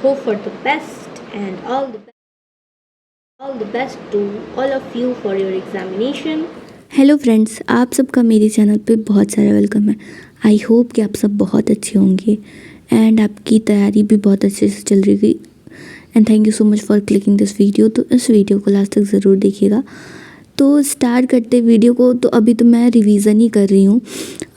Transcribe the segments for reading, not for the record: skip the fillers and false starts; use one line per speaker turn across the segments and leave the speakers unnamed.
hope for the best and all the best to all of you for your examination.
Hello friends, आप सबका मेरे channel पे बहुत सारा वेलकम है। आई होप कि आप सब बहुत अच्छे होंगे एंड आपकी तैयारी भी बहुत अच्छे से चल रही होगी। And thank you so much for clicking this video. तो इस वीडियो को लास्ट तक ज़रूर देखिएगा। तो स्टार्ट करते वीडियो को। तो अभी तो मैं रिवीज़न ही कर रही हूँ।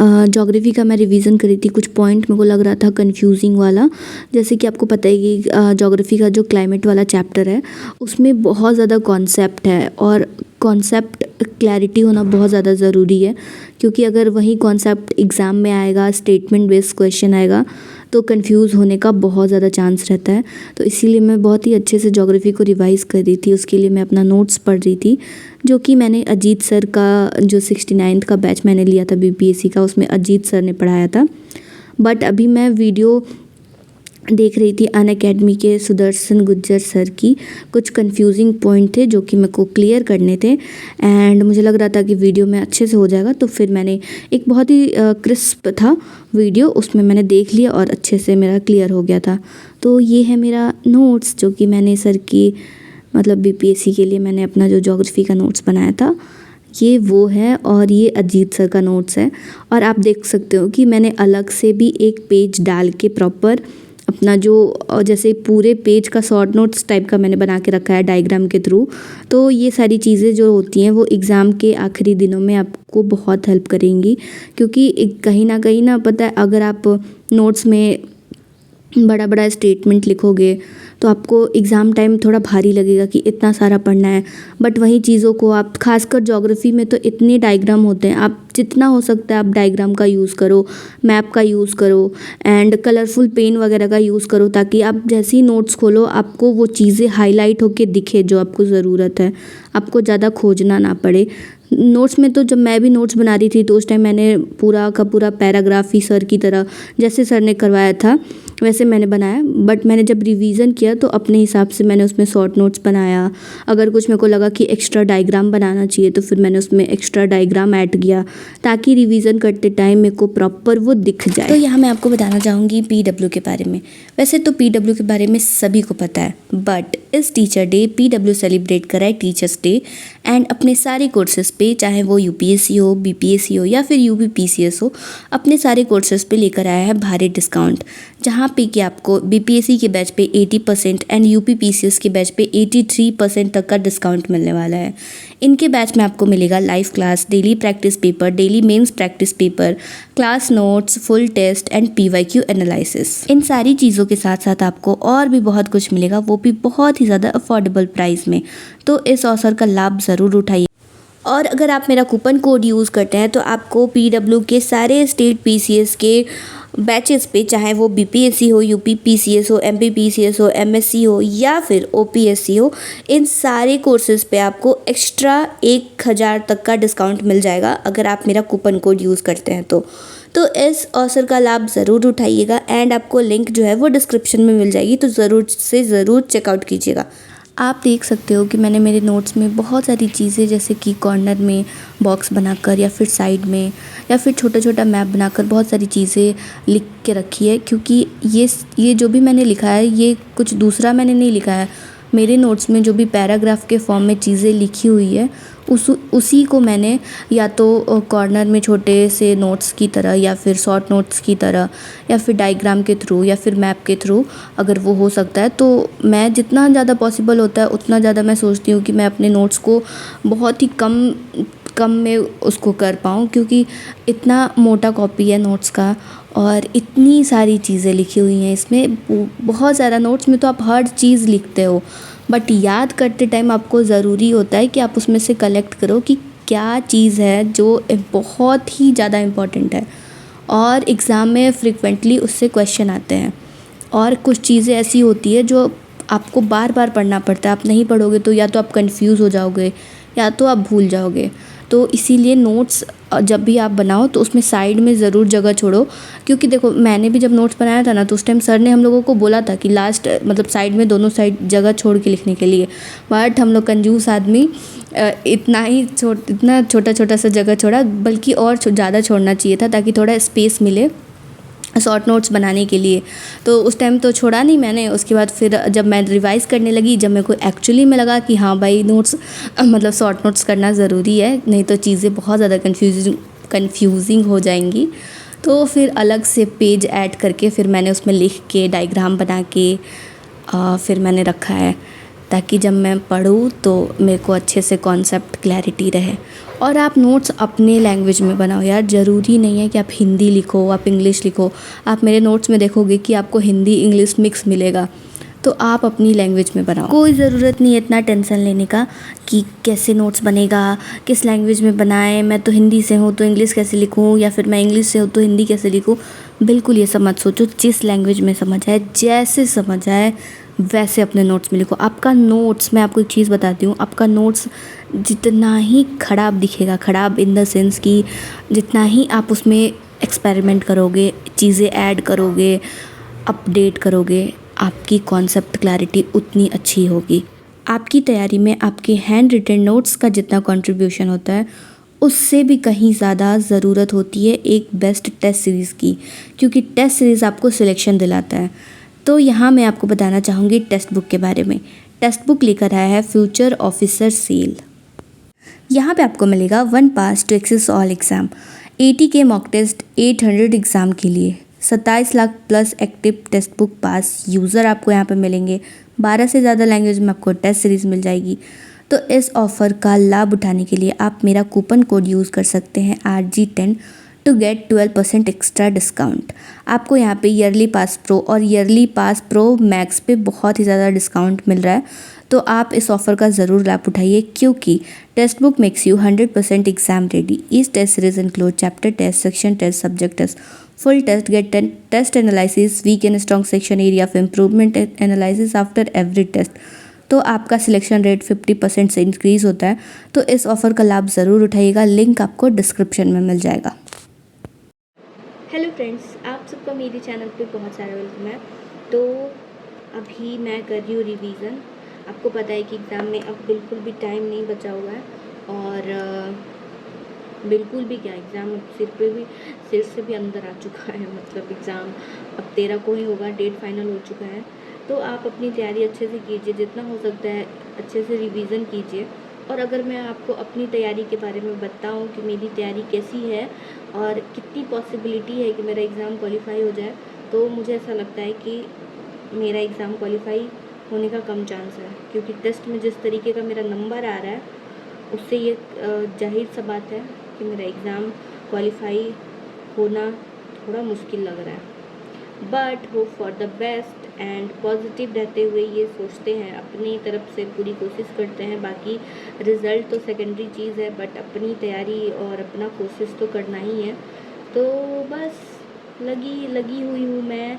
ज्योग्राफी का मैं रिवीज़न कर रही थी। कुछ पॉइंट मेरे को लग रहा था कंफ्यूजिंग वाला। जैसे कि आपको पता है कि ज्योग्राफी का जो क्लाइमेट वाला चैप्टर है उसमें बहुत ज़्यादा कॉन्सेप्ट है और कॉन्सेप्ट क्लैरिटी होना बहुत ज़्यादा ज़रूरी है, क्योंकि अगर वही कॉन्सेप्ट एग्ज़ाम में आएगा, स्टेटमेंट बेस्ड क्वेश्चन आएगा तो कंफ्यूज होने का बहुत ज़्यादा चांस रहता है। तो इसीलिए मैं बहुत ही अच्छे से ज्योग्राफी को रिवाइज़ कर रही थी। उसके लिए मैं अपना नोट्स पढ़ रही थी, जो कि मैंने अजीत सर का जो 69th का बैच मैंने लिया था बीपीएससी का, उसमें अजीत सर ने पढ़ाया था। बट अभी मैं वीडियो देख रही थी अनअकैडमी के सुदर्शन गुज्जर सर की। कुछ कंफ्यूजिंग पॉइंट थे जो कि मेरे को क्लियर करने थे एंड मुझे लग रहा था कि वीडियो में अच्छे से हो जाएगा। तो फिर मैंने एक बहुत ही क्रिस्प था वीडियो, उसमें मैंने देख लिया और अच्छे से मेरा क्लियर हो गया था। तो ये है मेरा नोट्स जो कि मैंने सर की मतलब बीपीएससी के लिए मैंने अपना जो ज्योग्राफी का नोट्स बनाया था, ये वो है। और ये अजीत सर का नोट्स है। और आप देख सकते हो कि मैंने अलग से भी एक पेज डाल के प्रॉपर अपना जो जैसे पूरे पेज का शॉर्ट नोट्स टाइप का मैंने बना के रखा है डायग्राम के थ्रू। तो ये सारी चीज़ें जो होती हैं वो एग्ज़ाम के आखिरी दिनों में आपको बहुत हेल्प करेंगी, क्योंकि कहीं ना पता है, अगर आप नोट्स में बड़ा बड़ा स्टेटमेंट लिखोगे तो आपको एग्ज़ाम टाइम थोड़ा भारी लगेगा कि इतना सारा पढ़ना है। बट वही चीज़ों को आप खासकर ज्योग्राफी में तो इतने डायग्राम होते हैं, आप जितना हो सकता है आप डायग्राम का यूज़ करो, मैप का यूज़ करो एंड कलरफुल पेन वगैरह का यूज़ करो, ताकि आप जैसे ही नोट्स खोलो आपको वो चीज़ें हाईलाइट होके दिखे जो आपको ज़रूरत है, आपको ज़्यादा खोजना ना पड़े। नोट्स में तो जब मैं भी नोट्स बना रही थी तो उस टाइम मैंने पूरा का पूरा पैराग्राफ ही सर की तरह जैसे सर ने करवाया था वैसे मैंने बनाया। बट मैंने जब रिवीज़न किया तो अपने हिसाब से मैंने उसमें शॉर्ट नोट्स बनाया। अगर कुछ मेरे को लगा कि एक्स्ट्रा डायग्राम बनाना चाहिए तो फिर मैंने उसमें एक्स्ट्रा डायग्राम ऐड किया, ताकि रिवीज़न करते टाइम मेरे को प्रॉपर वो दिख जाए। तो यहाँ मैं आपको बताना चाहूँगी पीडब्ल्यू के बारे में। वैसे तो पीडब्ल्यू के बारे में सभी को पता है, बट इस टीचर डे पीडब्ल्यू सेलिब्रेट करा है टीचर्स डे एंड अपने सारे कोर्सेज पे, चाहे वो यूपीएससी हो, बीपीएससी हो या फिर यूपीपीसीएस हो, अपने सारे कोर्सेज पे लेकर आया है भारी डिस्काउंट। जहाँ पे कि आपको बीपीएससी के बैच पे 80% एंड यूपीपीसीएस के बैच पे 83% तक का डिस्काउंट मिलने वाला है। इनके बैच में आपको मिलेगा live class, daily practice paper, daily mains practice paper, class notes, full test and PYQ analysis. इन सारी चीज़ों के साथ साथ आपको और भी बहुत कुछ मिलेगा, वो भी बहुत ही ज़्यादा अफोर्डेबल प्राइस में। तो इस अवसर का लाभ ज़रूर उठाइए। और अगर आप मेरा कूपन कोड यूज़ करते हैं तो आपको पीडब्ल्यू के सारे स्टेट पीसीएस के बैचेस पे, चाहे वो बीपीएससी हो, यूपीपीसीएस हो, एमपीपीसीएस हो, एमएससी हो या फिर ओपीएससी हो, इन सारे कोर्सेज पे आपको एक्स्ट्रा 1000 तक का डिस्काउंट मिल जाएगा अगर आप मेरा कूपन कोड यूज़ करते हैं तो इस अवसर का लाभ ज़रूर उठाइएगा। एंड आपको लिंक जो है वो डिस्क्रिप्शन में मिल जाएगी, तो ज़रूर से ज़रूर चेकआउट कीजिएगा। आप देख सकते हो कि मैंने मेरे नोट्स में बहुत सारी चीज़ें, जैसे कि कॉर्नर में बॉक्स बनाकर या फिर साइड में या फिर छोटा छोटा मैप बनाकर बहुत सारी चीज़ें लिख के रखी है, क्योंकि ये जो भी मैंने लिखा है ये कुछ दूसरा मैंने नहीं लिखा है। मेरे नोट्स में जो भी पैराग्राफ के फॉर्म में चीज़ें लिखी हुई है उसी को मैंने या तो कॉर्नर में छोटे से नोट्स की तरह या फिर शॉर्ट नोट्स की तरह या फिर डायग्राम के थ्रू या फिर मैप के थ्रू, अगर वो हो सकता है तो मैं जितना ज़्यादा पॉसिबल होता है उतना ज़्यादा मैं सोचती हूँ कि मैं अपने नोट्स को बहुत ही कम में उसको कर पाऊँ, क्योंकि इतना मोटा कॉपी है नोट्स का और इतनी सारी चीज़ें लिखी हुई हैं इसमें। बहुत ज़्यादा नोट्स में तो आप हर चीज़ लिखते हो, बट याद करते टाइम आपको ज़रूरी होता है कि आप उसमें से कलेक्ट करो कि क्या चीज़ है जो बहुत ही ज़्यादा इम्पॉर्टेंट है और एग्ज़ाम में फ्रिक्वेंटली उससे क्वेश्चन आते हैं। और कुछ चीज़ें ऐसी होती है जो आपको बार बार पढ़ना पड़ता है, आप नहीं पढ़ोगे तो या तो आप कंफ्यूज हो जाओगे या तो आप भूल जाओगे। तो इसीलिए नोट्स जब भी आप बनाओ तो उसमें साइड में ज़रूर जगह छोड़ो, क्योंकि देखो मैंने भी जब नोट्स बनाया था ना तो उस टाइम सर ने हम लोगों को बोला था कि लास्ट मतलब साइड में दोनों साइड जगह छोड़ के लिखने के लिए, बट हम लोग कंजूस आदमी इतना छोटा छोटा सा जगह छोड़ा, बल्कि और ज़्यादा छोड़ना चाहिए था ताकि थोड़ा स्पेस मिले शॉर्ट नोट्स बनाने के लिए। तो उस टाइम तो छोड़ा नहीं मैंने। उसके बाद फिर जब मैं रिवाइज़ करने लगी, जब मेरे को एक्चुअली में लगा कि हाँ भाई नोट्स मतलब शॉर्ट नोट्स करना ज़रूरी है, नहीं तो चीज़ें बहुत ज़्यादा कन्फ्यूजिंग हो जाएंगी। तो फिर अलग से पेज ऐड करके फिर मैंने उसमें लिख के डायग्राम बना के फिर मैंने रखा है, ताकि जब मैं पढूँ तो मेरे को अच्छे से कॉन्सेप्ट क्लैरिटी रहे। और आप नोट्स अपने लैंग्वेज में बनाओ यार, ज़रूरी नहीं है कि आप हिंदी लिखो, आप इंग्लिश लिखो। आप मेरे नोट्स में देखोगे कि आपको हिंदी इंग्लिश मिक्स मिलेगा, तो आप अपनी लैंग्वेज में बनाओ। कोई ज़रूरत नहीं है इतना टेंशन लेने का कि कैसे नोट्स बनेगा, किस लैंग्वेज में बनाएं, मैं तो हिंदी से हूँ तो इंग्लिश कैसे लिखूँ, या फिर मैं इंग्लिश से हूँ तो हिंदी कैसे लिखूँ। बिल्कुल ये सब मत सोचो, जिस लैंग्वेज में समझ आए, जैसे समझ आए वैसे अपने नोट्स में लिखो। आपका नोट्स, मैं आपको एक चीज़ बताती हूँ, आपका नोट्स जितना ही ख़राब दिखेगा, ख़राब इन द सेंस कि जितना ही आप उसमें एक्सपेरिमेंट करोगे, चीज़ें ऐड करोगे, अपडेट करोगे, आपकी कॉन्सेप्ट क्लैरिटी उतनी अच्छी होगी। आपकी तैयारी में आपके हैंड रिटन नोट्स का जितना कंट्रीब्यूशन होता है, उससे भी कहीं ज़्यादा ज़रूरत होती है एक बेस्ट टेस्ट सीरीज़ की, क्योंकि टेस्ट सीरीज़ आपको सिलेक्शन दिलाता है। तो यहाँ मैं आपको बताना चाहूँगी टेक्स्ट बुक के बारे में। टेक्स्ट बुक लेकर आया है फ्यूचर ऑफिसर सेल। यहाँ पे आपको मिलेगा 1 pass to access all exam, 80 के मॉक टेस्ट, 800 एग्ज़ाम के लिए, 27 lakh plus active Testbook pass user आपको यहाँ पे मिलेंगे। 12 से ज़्यादा लैंग्वेज में आपको टेस्ट सीरीज़ मिल जाएगी। तो इस ऑफ़र का लाभ उठाने के लिए आप मेरा कूपन कोड यूज़ कर सकते हैं RG10 to get 12% extra discount. आपको यहाँ पे ईयरली पास प्रो और ईयरली पास प्रो मैक्स पे बहुत ही ज़्यादा डिस्काउंट मिल रहा है। तो आप इस ऑफ़र का ज़रूर लाभ उठाइए, क्योंकि textbook makes you 100% exam ready. Each test series include chapter test, section test, subject test, full test, get test analysis, weak and strong section, area of improvement analysis after every test। तो आपका selection rate 50% से increase होता है। तो इस offer का लाभ ज़रूर उठाइएगा, लिंक आपको डिस्क्रिप्शन में मिल जाएगा।
हेलो फ्रेंड्स, आप सबका मेरे चैनल पे बहुत सारा वेलकम है। तो अभी मैं कर रही हूँ रिवीज़न। आपको पता है कि एग्ज़ाम में अब बिल्कुल भी टाइम नहीं बचा हुआ है, और बिल्कुल भी क्या, एग्ज़ाम सिर से भी अंदर आ चुका है। मतलब एग्ज़ाम अब 13 को ही होगा, डेट फाइनल हो चुका है। तो आप अपनी तैयारी अच्छे से कीजिए, जितना हो सकता है अच्छे से रिवीज़न कीजिए। और अगर मैं आपको अपनी तैयारी के बारे में बताऊं कि मेरी तैयारी कैसी है और कितनी पॉसिबिलिटी है कि मेरा एग्ज़ाम क्वालिफाई हो जाए, तो मुझे ऐसा लगता है कि मेरा एग्ज़ाम क्वालिफाई होने का कम चांस है, क्योंकि टेस्ट में जिस तरीके का मेरा नंबर आ रहा है उससे ये जाहिर सा बात है कि मेरा एग्ज़ाम क्वालिफाई होना थोड़ा मुश्किल लग रहा है। But hope for the best and positive रहते हुए ये सोचते हैं, अपनी तरफ से पूरी कोशिश करते हैं। बाकी रिज़ल्ट तो सेकेंडरी चीज़ है, बट अपनी तैयारी और अपना कोशिश तो करना ही है। तो बस लगी हुई हूँ मैं,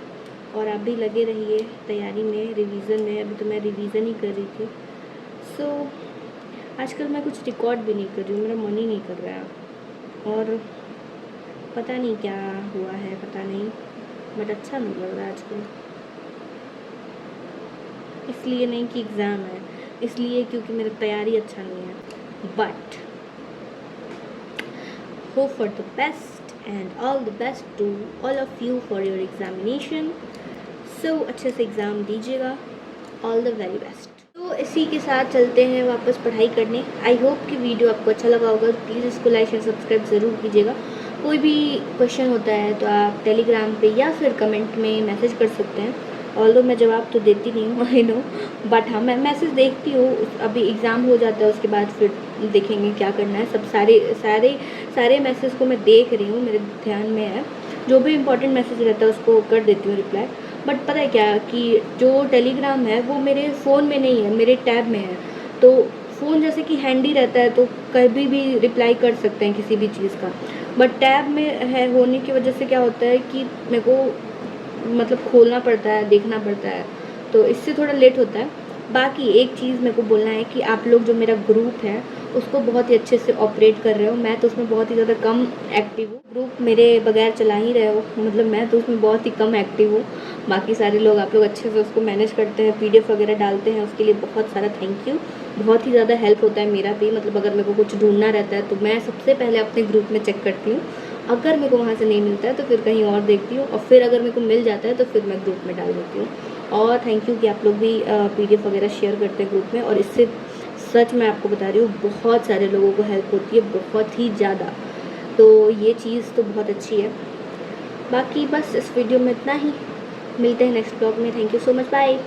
और आप भी लगे रहिए तैयारी में, रिवीज़न में। अभी तो मैं रिवीज़न ही कर रही थी। सो आजकल मैं कुछ रिकॉर्ड भी नहीं कर रही हूँ, मेरा मन ही नहीं कर रहा है, और पता नहीं क्या हुआ है, पता नहीं, बट अच्छा नहीं लग रहा है आजकल। इसलिए नहीं कि एग्ज़ाम है, इसलिए क्योंकि मेरी तैयारी अच्छा नहीं है। But hope for the best and all the best to all of you for your examination. So अच्छे से एग्ज़ाम दीजिएगा, ऑल द वेरी बेस्ट। तो इसी के साथ चलते हैं वापस पढ़ाई करने। आई होप कि वीडियो आपको अच्छा लगा होगा। प्लीज़ इसको लाइक शेयर सब्सक्राइब ज़रूर कीजिएगा। कोई भी क्वेश्चन होता है तो आप टेलीग्राम पे या फिर कमेंट में मैसेज कर सकते हैं। ऑल्दो मैं जवाब तो देती नहीं हूँ, आई नो, बट हाँ मैं मैसेज देखती हूँ। अभी एग्ज़ाम हो जाता है, उसके बाद फिर देखेंगे क्या करना है। सब सारे मैसेज को मैं देख रही हूँ, मेरे ध्यान में है। जो भी इम्पोर्टेंट मैसेज रहता है उसको कर देती हूँ रिप्लाई। बट पता है क्या कि जो टेलीग्राम है वो मेरे फ़ोन में नहीं है, मेरे टैब में है। तो फ़ोन जैसे कि हैंडी रहता है, तो कभी भी रिप्लाई कर सकते हैं किसी भी चीज़ का। बट टैब में है होने की वजह से क्या होता है कि मेरे को मतलब खोलना पड़ता है, देखना पड़ता है, तो इससे थोड़ा लेट होता है। बाकी एक चीज़ मेरे को बोलना है कि आप लोग जो मेरा ग्रुप है उसको बहुत ही अच्छे से ऑपरेट कर रहे हो। मैं तो उसमें बहुत ही ज़्यादा कम एक्टिव हूँ, ग्रुप मेरे बगैर चला ही रहे हो, मतलब मैं तो उसमें बहुत ही कम एक्टिव हूँ। बाकी सारे लोग, आप लोग अच्छे से उसको मैनेज करते हैं, PDF वगैरह डालते हैं, उसके लिए बहुत सारा थैंक यू। बहुत ही ज़्यादा हेल्प होता है मेरा भी, मतलब अगर मेरे को कुछ ढूंढना रहता है तो मैं सबसे पहले अपने ग्रुप में चेक करती हूँ, अगर मेरे को वहाँ से नहीं मिलता है तो फिर कहीं और देखती हूँ, और फिर अगर मेरे को मिल जाता है तो फिर मैं ग्रुप में डाल देती हूँ। और थैंक यू कि आप लोग भी PDF वगैरह शेयर करते हैं ग्रुप में, और इससे सच मैं आपको बता रही हूँ बहुत सारे लोगों को हेल्प होती है, बहुत ही ज़्यादा। तो ये चीज़ तो बहुत अच्छी है। बाकी बस इस वीडियो में इतना ही, मिलते हैं नेक्स्ट ब्लॉग में। Thank you so much, bye.